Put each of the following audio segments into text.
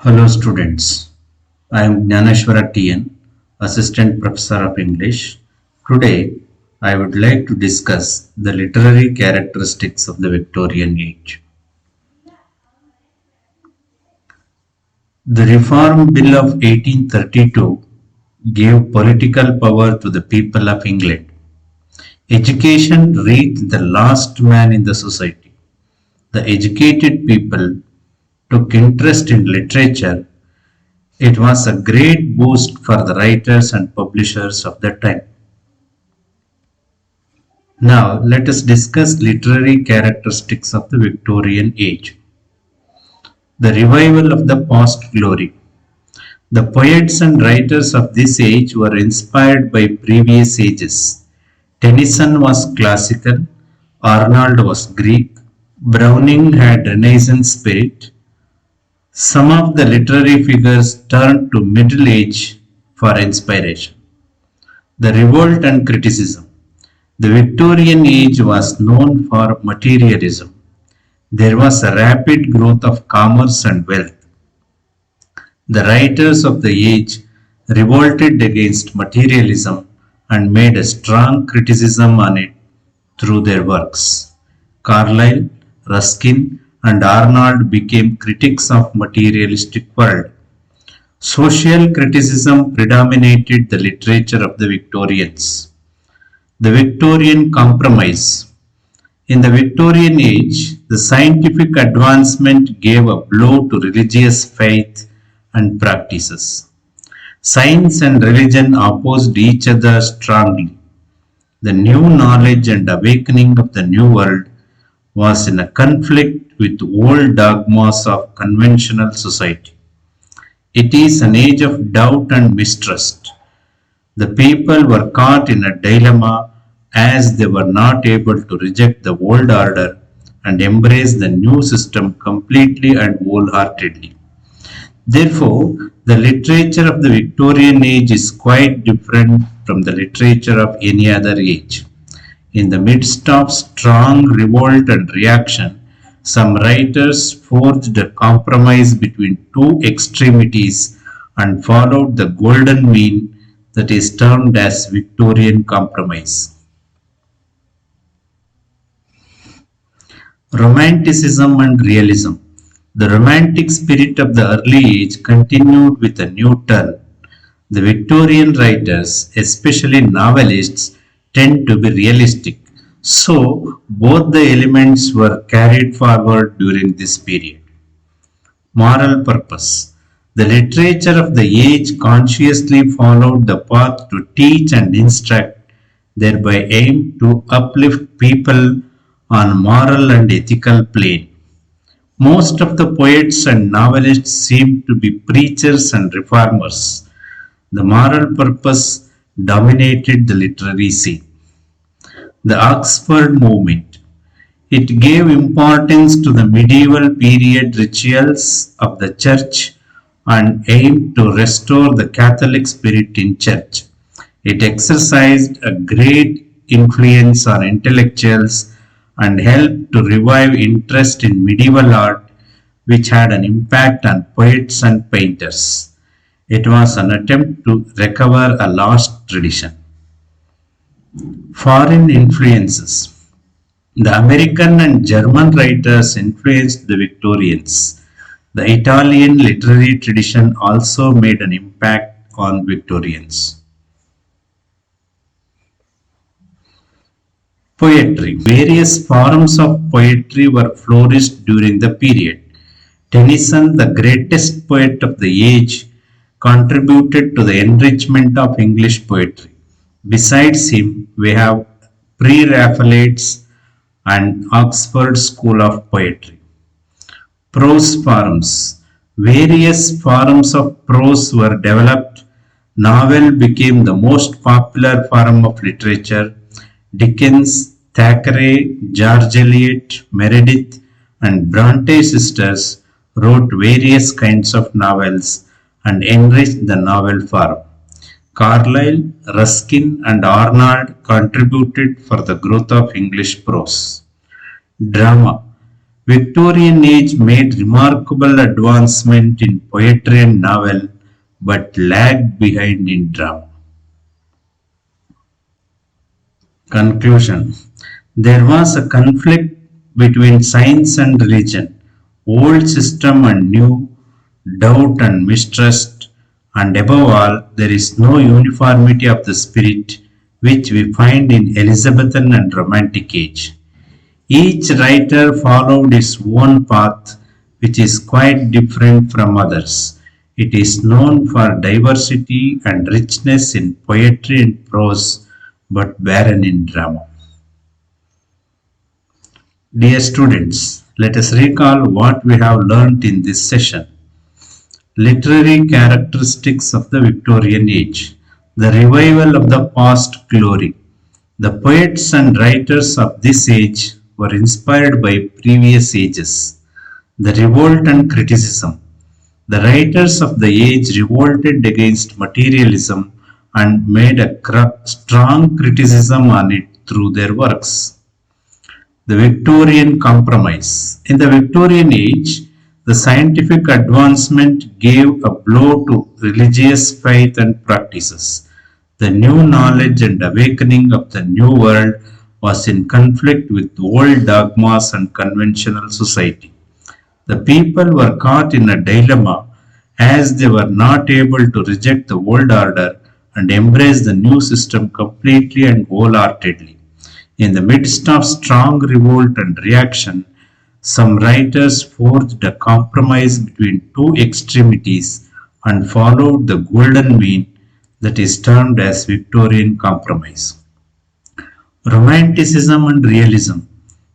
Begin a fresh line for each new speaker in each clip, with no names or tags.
Hello students, I am Jnaneshwara TN, Assistant Professor of English. Today I would like to discuss the literary characteristics of the Victorian age. The Reform Bill of 1832 gave political power to the people of England. Education reached the last man in the society. The educated people took interest in literature. It was a great boost for the writers and publishers of the time. Now, let us discuss literary characteristics of the Victorian age. The revival of the past glory. The poets and writers of this age were inspired by previous ages. Tennyson was classical, Arnold was Greek, Browning had Renaissance spirit. Some of the literary figures turned to Middle Age for inspiration. The revolt and criticism. The Victorian age was known for materialism. There was a rapid growth of commerce and wealth. The writers of the age revolted against materialism and made a strong criticism on it through their works. Carlyle, Ruskin, and Arnold became critics of materialistic world. Social criticism predominated the literature of the Victorians. The Victorian Compromise. In the Victorian age, the scientific advancement gave a blow to religious faith and practices. Science and religion opposed each other strongly. The new knowledge and awakening of the new world was in a conflict with old dogmas of conventional society. It is an age of doubt and mistrust. The people were caught in a dilemma as they were not able to reject the old order and embrace the new system completely and wholeheartedly. Therefore, the literature of the Victorian age is quite different from the literature of any other age. In the midst of strong revolt and reaction, some writers forged a compromise between two extremities and followed the golden mean that is termed as Victorian compromise. Romanticism and realism. The romantic spirit of the early age continued with a new turn. The Victorian writers, especially novelists, tend to be realistic. So, both the elements were carried forward during this period. Moral purpose. The literature of the age consciously followed the path to teach and instruct, thereby aimed to uplift people on moral and ethical plane. Most of the poets and novelists seem to be preachers and reformers. The moral purpose dominated the literary scene. The Oxford Movement. It gave importance to the medieval period rituals of the church and aimed to restore the Catholic spirit in church. It exercised a great influence on intellectuals and helped to revive interest in medieval art, which had an impact on poets and painters. It was an attempt to recover a lost tradition. Foreign influences. The American and German writers influenced the Victorians. The Italian literary tradition also made an impact on Victorians. Poetry. Various forms of poetry were flourished during the period. Tennyson, the greatest poet of the age, contributed to the enrichment of English poetry. Besides him, we have Pre-Raphaelites and Oxford School of Poetry. Prose forms. Various forms of prose were developed. Novel became the most popular form of literature. Dickens, Thackeray, George Eliot, Meredith, and Bronte sisters wrote various kinds of novels and enriched the novel form. Carlyle, Ruskin, and Arnold contributed for the growth of English prose. Drama. Victorian age made remarkable advancement in poetry and novel, but lagged behind in drama. Conclusion. There was a conflict between science and religion, old system and new, doubt and mistrust, and above all, there is no uniformity of the spirit which we find in Elizabethan and Romantic age. Each writer followed his own path, which is quite different from others. It is known for diversity and richness in poetry and prose, but barren in drama. Dear students, let us recall what we have learnt in this session. Literary characteristics of the Victorian age, the revival of the past glory. The poets and writers of this age were inspired by previous ages. The revolt and criticism. The writers of the age revolted against materialism and made a strong criticism on it through their works. The Victorian compromise. In the Victorian age, the scientific advancement gave a blow to religious faith and practices. The new knowledge and awakening of the new world was in conflict with old dogmas and conventional society. The people were caught in a dilemma as they were not able to reject the old order and embrace the new system completely and wholeheartedly. In the midst of strong revolt and reaction, some writers forged a compromise between two extremities and followed the golden mean that is termed as Victorian compromise. Romanticism and realism.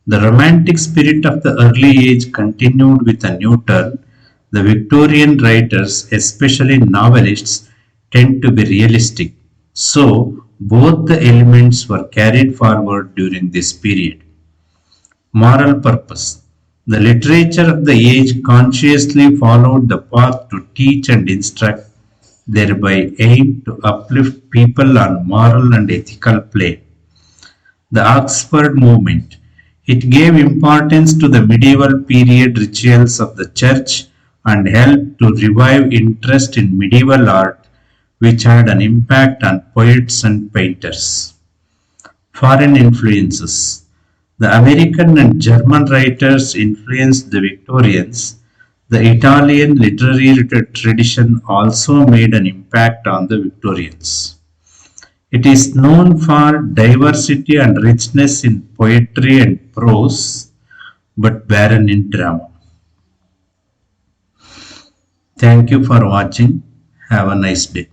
The romantic spirit of the early age continued with a new turn. The Victorian writers, especially novelists, tend to be realistic. So, both the elements were carried forward during this period. Moral purpose. The literature of the age consciously followed the path to teach and instruct, thereby aimed to uplift people on moral and ethical plane. The Oxford Movement. It gave importance to the medieval period rituals of the church and helped to revive interest in medieval art, which had an impact on poets and painters. Foreign influences. The American and German writers influenced the Victorians. The Italian literary tradition also made an impact on the Victorians. It is known for diversity and richness in poetry and prose, but barren in drama. Thank you for watching. Have a nice day.